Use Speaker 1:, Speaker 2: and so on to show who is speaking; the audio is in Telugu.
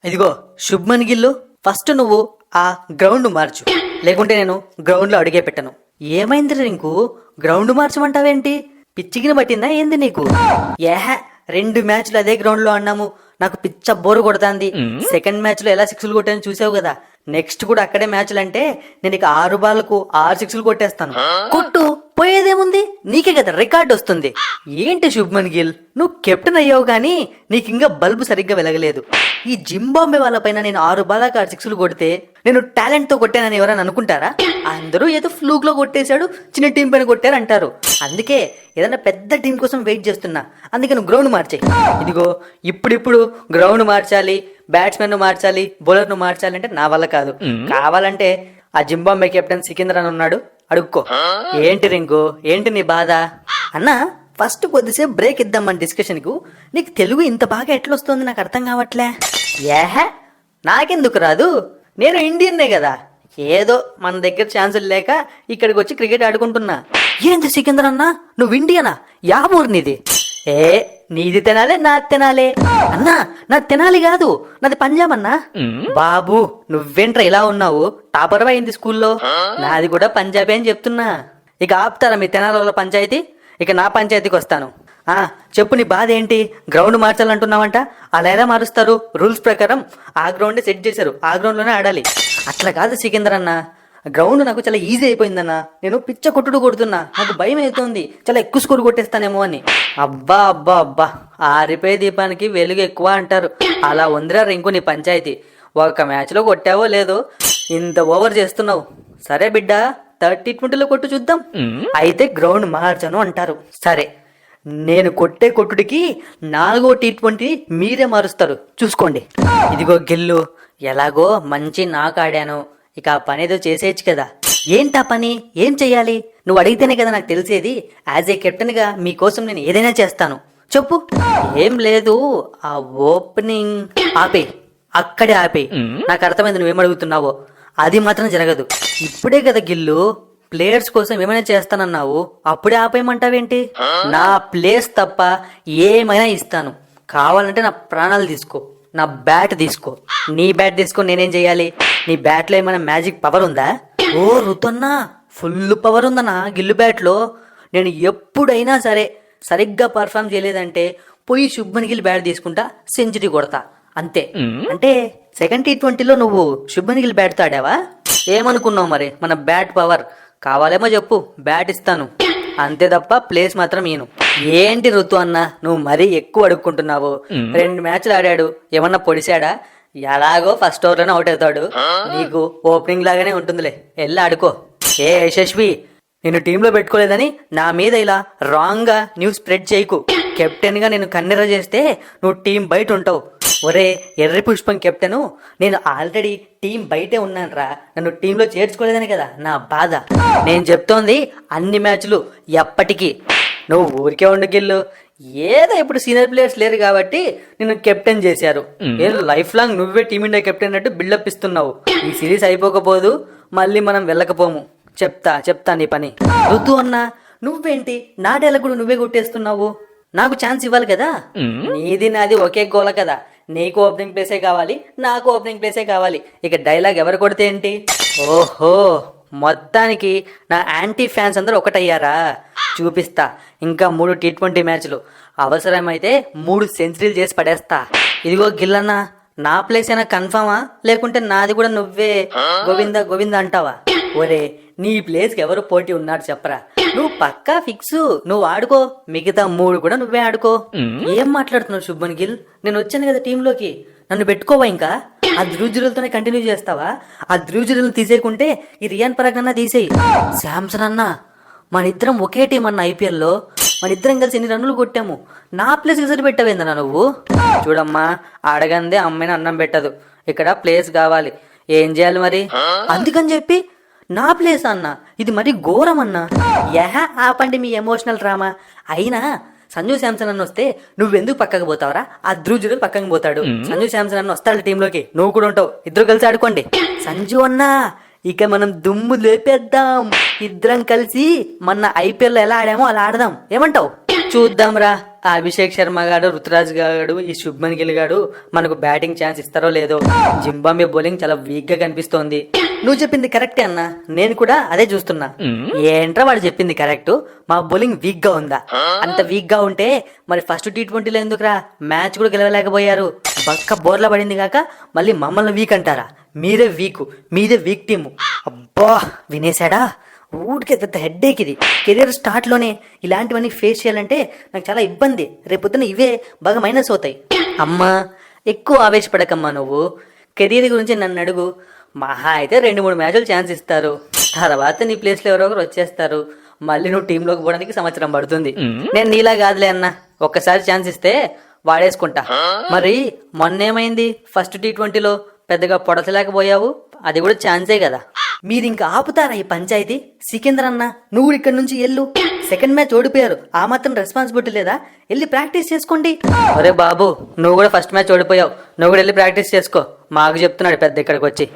Speaker 1: ఇదిగో శుభ్మన్ గిల్లు, ఫస్ట్ నువ్వు ఆ గ్రౌండ్ మార్చు, లేకుంటే నేను గ్రౌండ్ లో అడిగే పెట్టను. ఏమైంది నీకు? గ్రౌండ్ మార్చమంటావేంటి? పిచ్చిగిన పట్టిందా ఏంది నీకు? ఏహ 2 మ్యాచ్లు అదే గ్రౌండ్ లో ఆడినాము, నాకు పిచ్చ బోరు కొడుతుంది. సెకండ్ మ్యాచ్ లో ఎలా 6లు కొట్టాను చూసావు కదా. నెక్స్ట్ కూడా అక్కడే మ్యాచ్లు అంటే నేను ఇక 6 బాల్లకు 6 6లు కొట్టేస్తాను. కొట్టు, పోయేదేముంది, నీకే కదా రికార్డ్ వస్తుంది. ఏంటి శుభ్మన్ గిల్, నువ్వు కెప్టెన్ అయ్యావు గానీ నీకు ఇంకా బల్బు సరిగ్గా వెలగలేదు. ఈ జింబాంబే వాళ్ళ పైన నేను 6 బాలకు 6 6లు కొడితే నేను టాలెంట్ తో కొట్టానని ఎవరైనా అనుకుంటారా? అందరూ ఏదో ఫ్లూక్ లో కొట్టేశాడు, చిన్న టీం పైన కొట్టారు అంటారు. అందుకే ఏదైనా పెద్ద టీం కోసం వెయిట్ చేస్తున్నా. అందుకే నువ్వు గ్రౌండ్ మార్చేయి. ఇదిగో ఇప్పుడిప్పుడు గ్రౌండ్ మార్చాలి, బ్యాట్స్మెన్ ను మార్చాలి, బౌలర్ ను మార్చాలి అంటే నా వల్ల కాదు. కావాలంటే ఆ జింబాంబే కెప్టెన్ సికింద్ర అని ఉన్నాడు, అడుక్కో. ఏంటి రింకు, ఏంటి నీ బాధ? అన్నా ఫస్ట్ కొద్దిసేపు బ్రేక్ ఇద్దాం మన డిస్కషన్ కు. నీకు తెలుగు ఇంత బాగా ఎట్లొస్తుంది నాకు అర్థం కావట్లే. ఏహే, నాకెందుకు రాదు, నేను ఇండియన్నే కదా. ఏదో మన దగ్గర ఛాన్సులు లేక ఇక్కడికి వచ్చి క్రికెట్ ఆడుకుంటున్నా. ఏంది సికిందర్ అన్నా, నువ్వు ఇండియనా? యా ఊరు నీది? ఏ నీది తినాలే నాది తినాలే అన్నా. నాది తినాలి కాదు, నాది పంజాబ్ అన్నా. బాబు నువ్వేంట్రా ఇలా ఉన్నావు, టాపర్ అయింది స్కూల్లో. నాది కూడా పంజాబే అని చెప్తున్నా. ఇక ఆపుతారా మీ తెనాలి వాళ్ళ పంచాయతీ? ఇక నా పంచాయతీకి వస్తాను. చెప్పు, నీ బాధ ఏంటి? గ్రౌండ్ మార్చాలంటున్నావంట, అలా ఎలా మారుస్తారు? రూల్స్ ప్రకారం ఆ గ్రౌండ్ సెట్ చేశారు, ఆ గ్రౌండ్ లోనే ఆడాలి. అట్లా కాదు సికిందర్ అన్న, గ్రౌండ్ నాకు చాలా ఈజీ అయిపోయిందన్న. నేను పిచ్చ కొట్టుడు కొడుతున్నా, నాకు భయం అవుతుంది చాలా ఎక్కువ స్కోర్ కొట్టేస్తానేమో అని. అబ్బా అబ్బా అబ్బా, ఆరిపోయే దీపానికి వెలుగు ఎక్కువ అంటారు. అలా ఉందిరా రింకు నీ పంచాయతీ. ఒక మ్యాచ్ లో కొట్టావో లేదో ఇంత ఓవర్ చేస్తున్నావు. సరే బిడ్డ, 30-20లో కొట్టు చూద్దాం. అయితే గ్రౌండ్ మార్చను అంటారు. సరే, నేను కొట్టే కొట్టుడికి 4వ T20 మీరే మారుస్తారు, చూసుకోండి. ఇదిగో గిల్లు, ఎలాగో మంచి నాకు ఆడాను, ఇక ఆ పని ఏదో చేసేయచ్చు కదా. ఏంటా పని, ఏం చెయ్యాలి? నువ్వు అడిగితేనే కదా నాకు తెలిసేది. యాజ్ ఏ కెప్టెన్ గా మీకోసం నేను ఏదైనా చేస్తాను, చెప్పు. ఏం లేదు, ఆ ఓపెనింగ్ ఆపే, అక్కడే ఆపే. నాకు అర్థమైంది నువ్వేం అడుగుతున్నావో. అది మాత్రం జరగదు. ఇప్పుడే కదా గిల్లు ప్లేయర్స్ కోసం ఏమైనా చేస్తానన్నావు, అప్పుడే ఆపేయమంటావేంటి? నా ప్లేస్ తప్ప ఏమైనా ఇస్తాను. కావాలంటే నా ప్రాణాలు తీసుకో, నా బ్యాట్ తీసుకో. నీ బ్యాట్ తీసుకో, నేనేం చెయ్యాలి? నీ బ్యాట్ లో ఏమైనా మ్యాజిక్ పవర్ ఉందా? ఓ రుతన్నా, ఫుల్ పవర్ ఉందన్నా గిల్లు బ్యాట్ లో. నేను ఎప్పుడైనా సరే సరిగ్గా పర్ఫామ్ చేయలేదంటే పోయి శుభ్మన్ గిల్ బ్యాట్ తీసుకుంటా, సెంచరీ కొడతా, అంతే. అంటే సెకండ్ T20లో నువ్వు శుభ్మన్ గిల్ బ్యాట్ తో ఆడావా? ఏమనుకున్నావు మరి మన బ్యాట్ పవర్? కావాలేమో చెప్పు, బ్యాట్ ఇస్తాను, అంతే తప్ప ప్లేస్ మాత్రం ఈను. ఏంటి ఋతు అన్న, నువ్వు మరీ ఎక్కువ అడుక్కుంటున్నావు. 2 మ్యాచ్లు ఆడాడు, ఏమన్నా పొడిశాడా? ఎలాగో ఫస్ట్ ఓవర్ లోనే అవుట్ అవుతాడు. నీకు ఓపెనింగ్ లాగానే ఉంటుందిలే, వెళ్ళి ఆడుకో. ఏ యశస్వి, నేను టీంలో పెట్టుకోలేదని నా మీద ఇలా రాంగ్ గా న్యూస్ స్ప్రెడ్ చేయకు. కెప్టెన్ గా నేను కన్నెర చేస్తే నువ్వు టీం బయట ఉంటావు. ఒరే ఎర్రి పుష్పం కెప్టెను, నేను ఆల్రెడీ టీం బయటే ఉన్నాను రా, నన్ను టీంలో చేర్చుకోలేదని కదా నా బాధ. నేను చెప్తోంది అన్ని మ్యాచ్లు ఎప్పటికీ. నువ్వు ఊరికే ఉండు గిల్లు. ఏదో ఇప్పుడు సీనియర్ ప్లేయర్స్ లేరు కాబట్టి నిన్ను కెప్టెన్ చేశారు. ఏదో లైఫ్ లాంగ్ నువ్వే టీమిండియా కెప్టెన్ అన్నట్టు బిల్డప్ ఇస్తున్నావు. ఈ సిరీస్ అయిపోకపోదు, మళ్ళీ మనం వెళ్ళకపోము. చెప్తా నీ పని. ఋతు అన్నా, నువ్వేంటి నా డైలాగ్ కూడా నువ్వే కొట్టేస్తున్నావు? నాకు ఛాన్స్ ఇవ్వాలి కదా. నీది నాది ఒకే గోల కదా. నీకు ఓపెనింగ్ ప్లేసే కావాలి, నాకు ఓపెనింగ్ ప్లేసే కావాలి. ఇక డైలాగ్ ఎవరు కొడితే ఏంటి? ఓహో, మొత్తానికి నా యాంటీ ఫ్యాన్స్ అందరూ ఒకటయ్యారా? చూపిస్తా. ఇంకా 3 T20 మ్యాచ్లు, అవసరమైతే 3 సెంచరీలు చేసి పడేస్తా. ఇదిగో గిల్లన్న, నా ప్లేస్ అయినా కన్ఫర్మా, లేకుంటే నాది కూడా నువ్వే గోవిందా గోవిందా అంటావా? ఒరే, నీ ప్లేస్ కి ఎవరు పోటీ ఉన్నారు చెప్పరా? నువ్వు పక్కా ఫిక్స్, నువ్వు ఆడుకో, మిగతా 3 కూడా నువ్వే ఆడుకో. ఏం మాట్లాడుతున్నావు శుభ్మన్ గిల్? నేను వచ్చాను కదా టీంలోకి, నన్ను పెట్టుకోవా? ఇంకా ఆ ధ్రువజులతోనే కంటిన్యూ చేస్తావా? ఆ ధ్రువజులను తీసేయకుంటే ఈ రియాన్ పరాగ్ అన్నా తీసేయి. శాంసన్ అన్న, మన ఇద్దరం ఒకే టీం అన్న ఐపీఎల్లో, మన ఇద్దరం కలిసి ఎన్ని రన్నులు కొట్టాము. నా ప్లేస్ కి సరిపెట్టవేందన్నా నువ్వు? చూడమ్మా, అడగందే అమ్మాయిని అన్నం పెట్టదు. ఇక్కడ ప్లేస్ కావాలి, ఏం చేయాలి మరి? అందుకని చెప్పి నా ప్లేస్ అన్న, ఇది మరి ఘోరం అన్నా. ఆపండి మీ ఎమోషనల్ డ్రామా. అయినా సంజు శాంసన్ అన్న వస్తే నువ్వెందుకు పక్కకు పోతావరా? ఆ ధ్రువజుడు పక్కకు పోతాడు. సంజు శాంసన్ అన్న వస్తాడు టీంలోకి, నువ్వు కూడా ఉంటావు, ఇద్దరు కలిసి ఆడుకోండి. సంజు అన్న, ఇక మనం దుమ్ము లేపేద్దాం. ఇద్దరం కలిసి మొన్న IPL లో ఎలా ఆడామో అలా ఆడదాం, ఏమంటావు? చూద్దాం రా. ఆ అభిషేక్ శర్మ గాడు, రుతురాజ్ గాడు, ఈ శుభ్మన్ గిల్ గాడు మనకు బ్యాటింగ్ ఛాన్స్ ఇస్తారో లేదో. జింబాబే బౌలింగ్ చాలా వీక్ గా కనిపిస్తోంది. నువ్వు చెప్పింది కరెక్టే అన్నా, నేను కూడా అదే చూస్తున్నా. ఏంట్రా వాడు చెప్పింది కరెక్ట్, మా బౌలింగ్ వీక్ గా ఉందా? అంత వీక్ గా ఉంటే మరి ఫస్ట్ T20లో ఎందుకురా మ్యాచ్ కూడా గెలవలేకపోయారు? బక్క బోర్లా పడింది కాక మళ్ళీ మమ్మల్ని వీక్ అంటారా? మీదే వీక్ టీము. అబ్బా వినేశాడా? ఊడికే పెద్ద హెడ్ఏక్ ఇది. కెరీర్ స్టార్ట్లోనే ఇలాంటివన్నీ ఫేస్ చేయాలంటే నాకు చాలా ఇబ్బంది. రేపొద్దున ఇవే బాగా మైనస్ అవుతాయి. అమ్మా ఎక్కువ ఆవేశపడకమ్మా నువ్వు. కెరీర్ గురించి నన్ను అడుగు, మహా అయితే 2-3 మ్యాచ్లు ఛాన్స్ ఇస్తారు. తర్వాత నీ ప్లేస్లో ఎవరో ఒకరు వచ్చేస్తారు. మళ్ళీ నువ్వు టీంలోకి పోవడానికి సంవత్సరం పడుతుంది. నేను నీలా కాదులే అన్న, ఒక్కసారి ఛాన్స్ ఇస్తే వాడేసుకుంటా. మరి మొన్నేమైంది? ఫస్ట్ T20లో పెద్దగా పొడచలేకపోయావు, అది కూడా ఛాన్సే కదా. మీరు ఇంకా ఆపుతారా ఈ పంచాయతీ? సికిందర్ అన్న నువ్వు ఇక్కడ నుంచి ఎల్లు. సెకండ్ మ్యాచ్ ఓడిపోయారు, ఆ మాత్రం రెస్పాన్సిబిలిటీ లేదా? వెళ్ళి ప్రాక్టీస్ చేసుకోండి. అరే బాబు, నువ్వు కూడా ఫస్ట్ మ్యాచ్ ఓడిపోయావు, నువ్వు కూడా వెళ్ళి ప్రాక్టీస్ చేసుకో. మాకు చెప్తున్నాడు పెద్ద ఇక్కడికి వచ్చి.